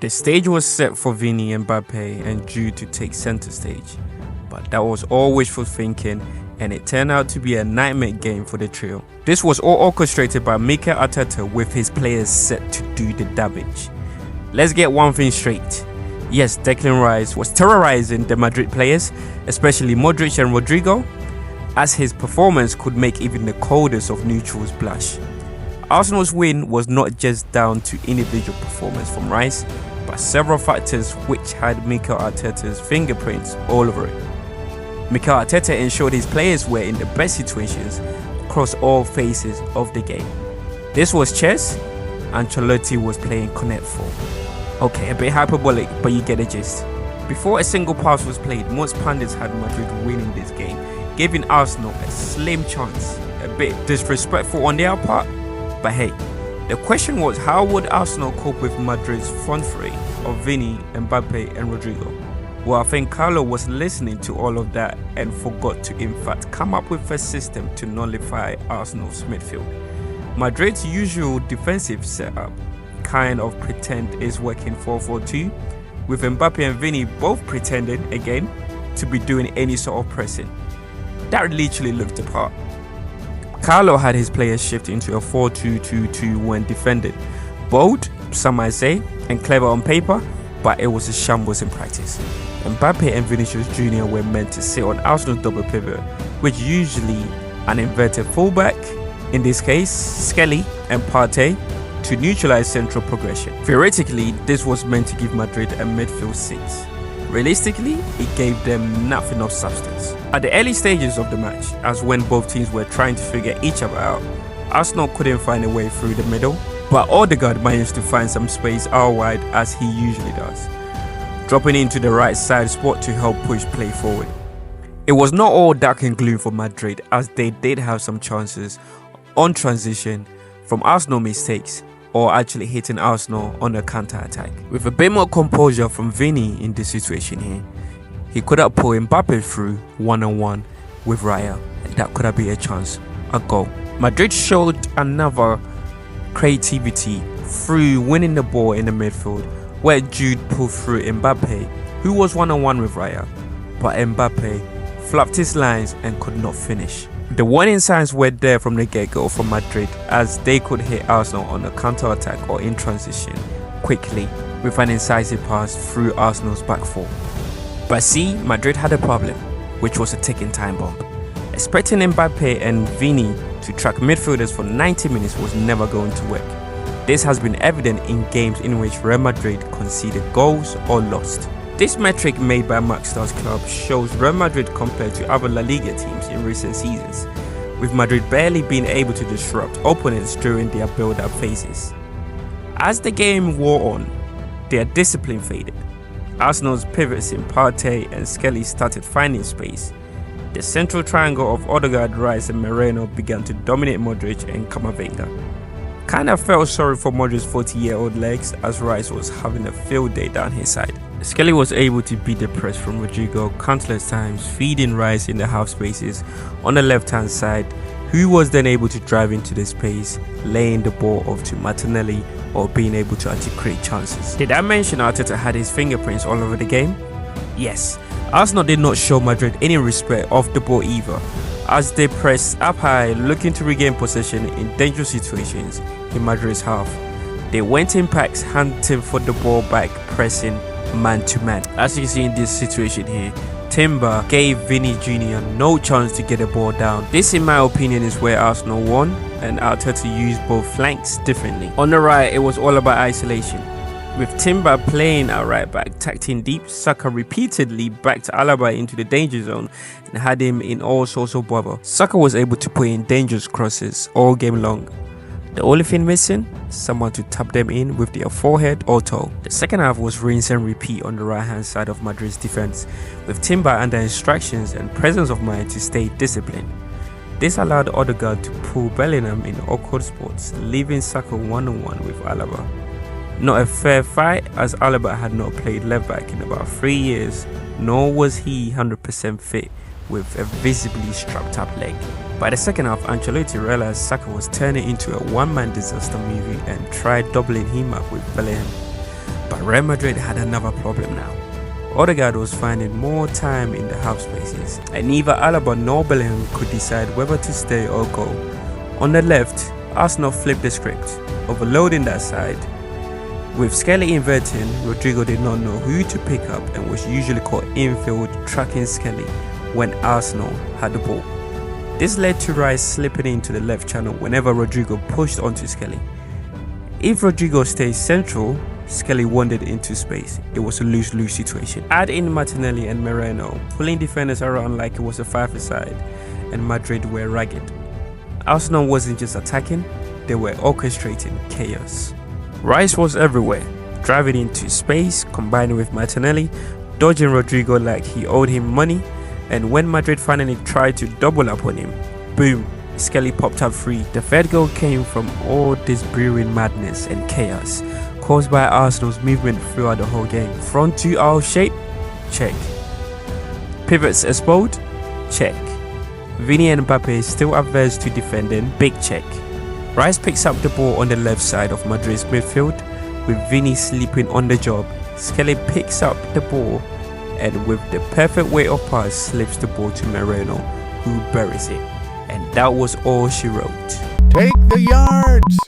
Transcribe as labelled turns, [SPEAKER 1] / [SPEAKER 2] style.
[SPEAKER 1] The stage was set for Vini, Mbappe and Jude to take center stage, but that was all wishful thinking and it turned out to be a nightmare game for the trio. This was all orchestrated by Mikel Arteta with his players set to do the damage. Let's get one thing straight. Yes, Declan Rice was terrorizing the Madrid players, especially Modric and Rodrigo, as his performance could make even the coldest of neutrals blush. Arsenal's win was not just down to individual performance from Rice, but several factors which had Mikel Arteta's fingerprints all over it. Mikel Arteta ensured his players were in the best situations across all phases of the game. This was chess, Ancelotti was playing Connect 4. Okay, a bit hyperbolic, but you get the gist. Before a single pass was played, most pundits had Madrid winning this game, giving Arsenal a slim chance. A bit disrespectful on their part, but hey, the question was, how would Arsenal cope with Madrid's front three of Vini, Mbappe and Rodrigo? Well, I think Carlo was listening to all of that and forgot to in fact come up with a system to nullify Arsenal's midfield. Madrid's usual defensive setup kind of pretend is working 4-4-2, with Mbappe and Vini both pretending again to be doing any sort of pressing. That literally looked the part. Carlo had his players shift into a 4-2-2-2 when defended. Bold, some might say, and clever on paper, but it was a shambles in practice. Mbappe and Vinicius Jr. were meant to sit on Arsenal's double pivot, which usually an inverted fullback, in this case Skelly and Partey, to neutralize central progression. Theoretically, this was meant to give Madrid a midfield 6. Realistically, it gave them nothing of substance. At the early stages of the match, as when both teams were trying to figure each other out, Arsenal couldn't find a way through the middle, but Odegaard managed to find some space out wide as he usually does, dropping into the right side spot to help push play forward. It was not all dark and gloom for Madrid, as they did have some chances on transition from Arsenal mistakes or actually hitting Arsenal on a counter-attack. With a bit more composure from Vini in this situation here, he could have pulled Mbappe through one-on-one with Raya, and that could have been a chance, a goal. Madrid showed another creativity through winning the ball in the midfield, where Jude pulled through Mbappe, who was one-on-one with Raya, but Mbappe fluffed his lines and could not finish. The warning signs were there from the get-go for Madrid, as they could hit Arsenal on a counter-attack or in transition quickly with an incisive pass through Arsenal's back four. But see, Madrid had a problem, which was a ticking time bomb. Expecting Mbappe and Vini to track midfielders for 90 minutes was never going to work. This has been evident in games in which Real Madrid conceded goals or lost. This metric made by Maxstar's club shows Real Madrid compared to other La Liga teams in recent seasons, with Madrid barely being able to disrupt opponents during their build-up phases. As the game wore on, their discipline faded. Arsenal's pivots in Partey and Skelly started finding space. The central triangle of Odegaard, Rice and Moreno began to dominate Modric and Camavinga. Kinda felt sorry for Modric's 40-year-old legs, as Rice was having a field day down his side. Skelly was able to beat the press from Rodrigo countless times, feeding Rice in the half spaces on the left hand side, who was then able to drive into the space, laying the ball off to Martinelli or being able to actually create chances. Did I mention Arteta had his fingerprints all over the game? Yes, Arsenal did not show Madrid any respect off the ball either, as they pressed up high looking to regain possession in dangerous situations in Madrid's half. They went in packs hunting for the ball back, pressing man to man. As you can see in this situation here, Timber gave Vini Jr. no chance to get the ball down. This in my opinion is where Arsenal won, and Arteta used both flanks differently. On the right, it was all about isolation, with Timber playing at right back, tucked in deep. Saka repeatedly backed Alaba into the danger zone and had him in all sorts of bother. Saka was able to put in dangerous crosses all game long. The only thing missing, someone to tap them in with their forehead or toe. The second half was rinse and repeat on the right hand side of Madrid's defense, with Timber under instructions and presence of mind to stay disciplined. This allowed Odegaard to pull Bellingham in awkward spots, leaving Saka one-on-one with Alaba. Not a fair fight, as Alaba had not played left back in about 3 years, nor was he 100% fit with a visibly strapped up leg. By the second half, Ancelotti realized Saka was turning into a one-man disaster movie and tried doubling him up with Bellingham. But Real Madrid had another problem now. Odegaard was finding more time in the half spaces, and neither Alaba nor Bellingham could decide whether to stay or go. On the left, Arsenal flipped the script, overloading that side. With Skelly inverting, Rodrigo did not know who to pick up and was usually caught infield tracking Skelly when Arsenal had the ball. This led to Rice slipping into the left channel whenever Rodrigo pushed onto Skelly. If Rodrigo stays central, Skelly wandered into space. It was a lose-lose situation. Add in Martinelli and Moreno, pulling defenders around like it was a five-a-side, and Madrid were ragged. Arsenal wasn't just attacking, they were orchestrating chaos. Rice was everywhere, driving into space, combining with Martinelli, dodging Rodrigo like he owed him money, and when Madrid finally tried to double up on him, boom, Skelly popped up free. The third goal came from all this brewing madness and chaos caused by Arsenal's movement throughout the whole game. Front 2 out of shape? Check. Pivots explode? Check. Vini and Mbappe still adverse to defending? Big check. Rice picks up the ball on the left side of Madrid's midfield with Vini sleeping on the job. Skelly picks up the ball and with the perfect weight of pass slips the ball to Moreno, who buries it. And that was all she wrote.
[SPEAKER 2] Take the yards!